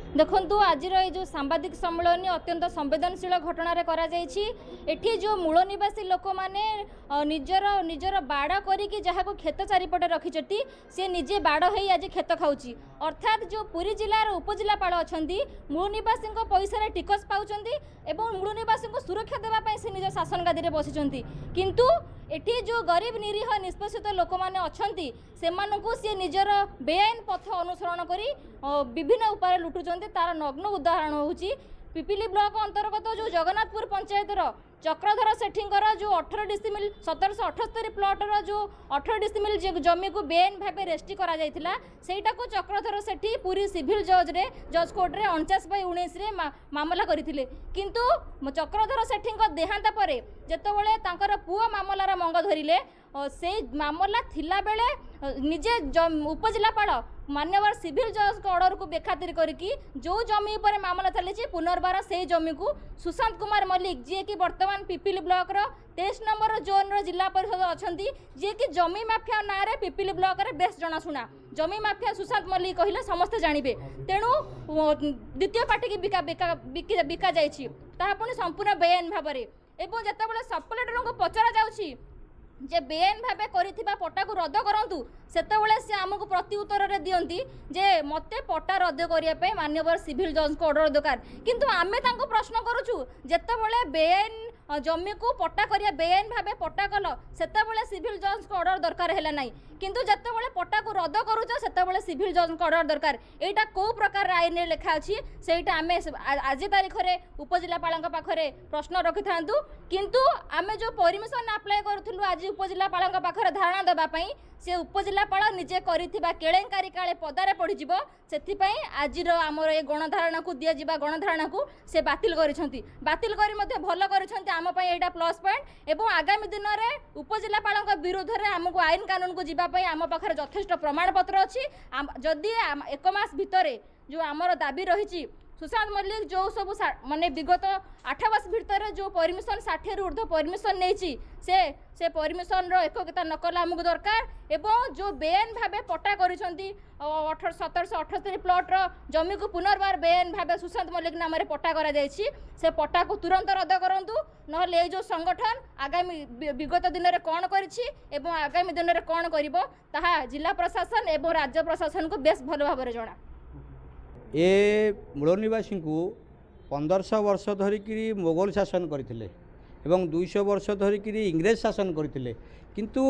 देखु आज जो सांबादिक सम्मेलन अत्यंत संवेदनशील घटना करा एठी जो मूल निवासी लोक मैंने निजर निजर बाड़ करी जहाँ को खेत चारिपटे रखिंट सी निजे बाड़ हो आज खेत खाऊँगी अर्थात जो पुरी जिलार उपजिलापाल अच्छा मूल निवासी पैसा टिकस पाँच मूल निवासी को सुरक्षा देवाई से निज शासन गादी में बसी किंतु एठी जो गरीब निरीह निष्पेषित लोक मैंने अच्छा से निजर बेआईन पथ अनुसरण करी विभिन्न उपाय लुटुंट तार नग्न उदाहरण होची पिपिली ब्लॉक अंतर्गत जो जगन्नाथपुर पंचायतर चक्रधर सेठींकर जो 18 डिसिमिल 1778 प्लॉटर जो 18 डिसिमिल जमी को बेआईन भाव रेस्ट्री करा जायथिला सेटा को चक्रधर सेठी पूरी सिविल जज कोर्ट रे 49/19 रे मामला करथिले किंतु चक्रधर सेठींक देहांत परे जेतबेले तांकर पुओ मामलार मंग धरिले से मामला थिला बेले निजे उपजिलापाल मान्यवर सिविल जज ऑर्डर को बेखातिर करके जो जमी पर मामला चली पुनर्बार से जमी को सुशांत कुमार मल्लिक जी की वर्तमान पिपिली ब्लॉक रो 23 नंबर जोन रो जिला परिषद अच्छा जी की जमी माफिया ना रे पिपिली ब्लॉक रे बेस जनाशुना जमी माफिया सुशांत मल्लिक कहले समस्ते जानिबे तेणु द्वितीय पार्टी की बिका बिका बिका जाइछि ताहा पुनी संपूर्ण बेआईन भाव में एवं जेतेबेले सब कलेक्टर को पचरा जाउछि जे बेआईन भाव करिथिबा पट्टा को रद्द करंतु सेतेबेले से आमको प्रति उत्तर रे दियंती जे मते पट्टा रद्द करिया पे मान्यवर सिविल जज को ऑर्डर दरकार किंतु आमे तांको प्रश्न करूछु जेतेबेले बेआईन जमी को पट्टा करिया बेआईन भाव पट्टा कल सेतेबेले सिविल जज को ऑर्डर दरकार हैला नाही किंतु जेतेबेले पट्टा को रद्द करूछ सेतेबेले सिविल जज को ऑर्डर दरकार एटा को प्रकार आईन रे लिखा अछि सेटा आमे आज तारीख रे उपजिलापालक पाखरे प्रश्न रखि थांतु किंतु आमे जो परमिशन अप्लाई करथुलु आज उपजिलापालक पाखरे धारणा देबा पई से उपजिलापाल निजे करिथिबा केलेंकारी काले पदारे पड़िजिवो सेथिपई आजिर आमर ए गणधारणा को दिया जिबा गणधारणा को से बातिल करिसंती बातिल करी मध्ये भलो करिसंती आम पई एटा प्लस पॉइंट एवं आगामी दिन में उपजिलापालक विरोध में आमको आईन कानून को जीवाई आम पाखे यथेष्ट प्रमाण पत्र अच्छी जदि एक मास भितर जो आमर दाबी रही सुशांत मल्लिक जो सब माने विगत 8 वर्ष भीतर जो परमिशन 60 रु ऊर्ध्व परमिशन नहीं से परमिशन रो एकता नकल आमको दरकार एवं जो बेआईन भाव पट्टा कर 1778 प्लॉट रो जमी को पुनर्बार बेआईन भाव सुशांत मल्लिक नाम रे पट्टा करा जायछि से पट्टा को तुरंत रद्द करंतु नहले जो संगठन आगामी विगत दिन में कौन करिछि एवं आगामी दिन में कौन करिवो ताहा जिला प्रशासन एवं राज्य प्रशासन को बेस भल भाव में जना ए मूल निवासी को 1500 वर्ष धरिक मोगल शासन करते एवं 200 वर्ष धरिक इंग्रेज शासन करते किंतु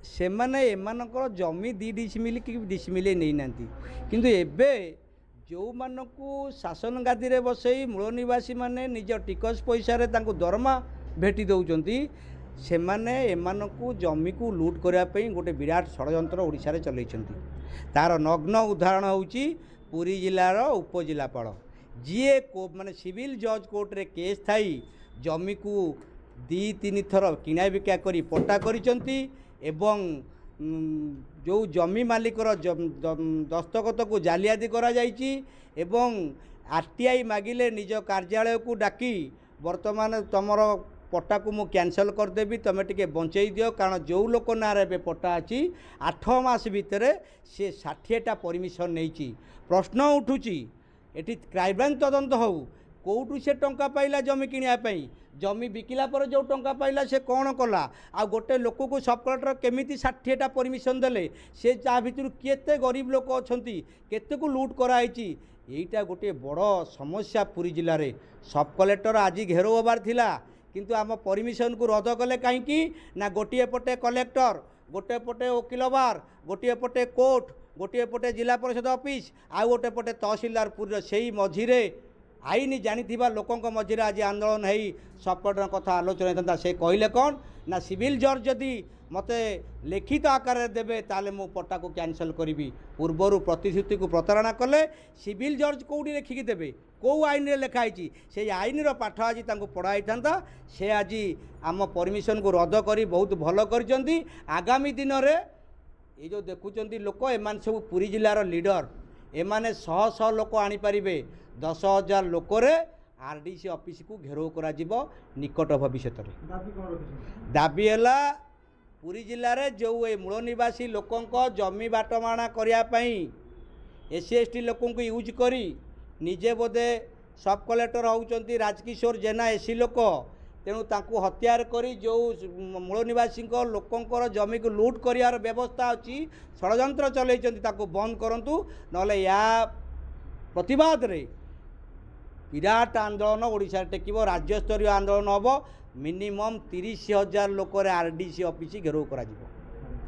से माने एमानकर जमी 2 डिसिमिल कि डिसिमिल नहीं नांती किंतु एबे जो मानकु शासन गादी रे बसई मूल निवासी माने निज टिकस पैसा रे तांको दरमा भेटी दउचंती से माने एमानकु जमी को लूट करिया पई गोटे विराट षड्यंत्र ओडिशा रे चलैछंती तार नग्न उदाहरण होउची पुरी जिलार उपजिलापाल जीए को माने सिविल जज कोर्ट रे केस थाई जमी को 2-3 थर किଣା बिका करी पट्टा करिसंती एवं जो जमी मालिकर दस्तखत को जालियादी करा जाइछि एवं आरटीआई मागिले निज कार्यालय को डाकी वर्तमान तमर पट्टा को मु कैंसल करदेवी तुम टे बंचई दियो कारण जो लोक ना रे पट्टा अच्छी 8 मास भितर से 60टा परमिशन नहीं प्रश्न उठुची एटी क्राइमब्रांच तदंत हो कौटू से टंका पाइला जमी किणापी जमी बिकिला पर जो टंका पाइला से कौन कला आ गोटे लोक को सब कलेक्टर केमिति 60टा परमिशन देले से ता भितर केते गरीब लोक अछंती केते को लूट कराई एटा गोटे बड़ समस्या पुरी जिले में सब कलेक्टर आज घेरो होबार थिला किंतु आम परमिशन को रद्द कले कहीं ना गोटे पटे कलेक्टर गोटे पटे वकिलबार गोटे पटे कोर्ट गोटे पटे जिला परिषद ऑफिस आ गोटे पटे तहसीलदार पुरी से मझिरे आईन जानिथिबा लोकों मझिरे आज आंदोलन है सबकटर कथा आलोचना होता से कहले कौन ना सिविल जज जदि मते लिखित आकार देबे ताले मु पट्टा को कैंसल करी पूर्वर प्रतिश्रुति को प्रतारणा कले सिविल जज कौटी लिखिकी देबे कौ आईन रे लिखाई से आईन रो पाठ आज पढ़ाई था से आज आम परमिशन को रद्द करी बहुत भल कर आगामी दिन में ये जो देखुं लोक एमान सब पुरी जिलार लीडर एमाने 100 लोक आनीपारे 10,000 लोक आरडीसी ऑफिस को घेराव करा निकट भविष्य दाबी है पुरी जिले में जो ये मूल निवासी लोकों जमी बाटमाणा करने एससी एसटी लोक यूज करी ନିଜେ ବୋଧେ ସବ୍ କଲେକ୍ଟର ହେଉଛନ୍ତି ରାଜକିଶୋର ଜେନା ଏସି ଲୋକ, ତେଣୁ ତାଙ୍କୁ ହତ୍ୟାର କରି ଯେଉଁ ମୂଳ ନିବାସୀଙ୍କ ଲୋକଙ୍କର ଜମିକୁ ଲୁଟ୍ କରିବାର ବ୍ୟବସ୍ଥା ଅଛି, ଷଡ଼ଯନ୍ତ୍ର ଚଲେଇଛନ୍ତି, ତାକୁ ବନ୍ଦ କରନ୍ତୁ। ନହେଲେ ଏହା ପ୍ରତିବାଦରେ ବିରାଟ ଆନ୍ଦୋଳନ ଓଡ଼ିଶାରେ ଟେକିବ, ରାଜ୍ୟସ୍ତରୀୟ ଆନ୍ଦୋଳନ ହେବ। ମିନିମମ୍ 30,000 ଲୋକରେ RDC ଅଫିସ୍ ଘେରାଉ କରାଯିବ।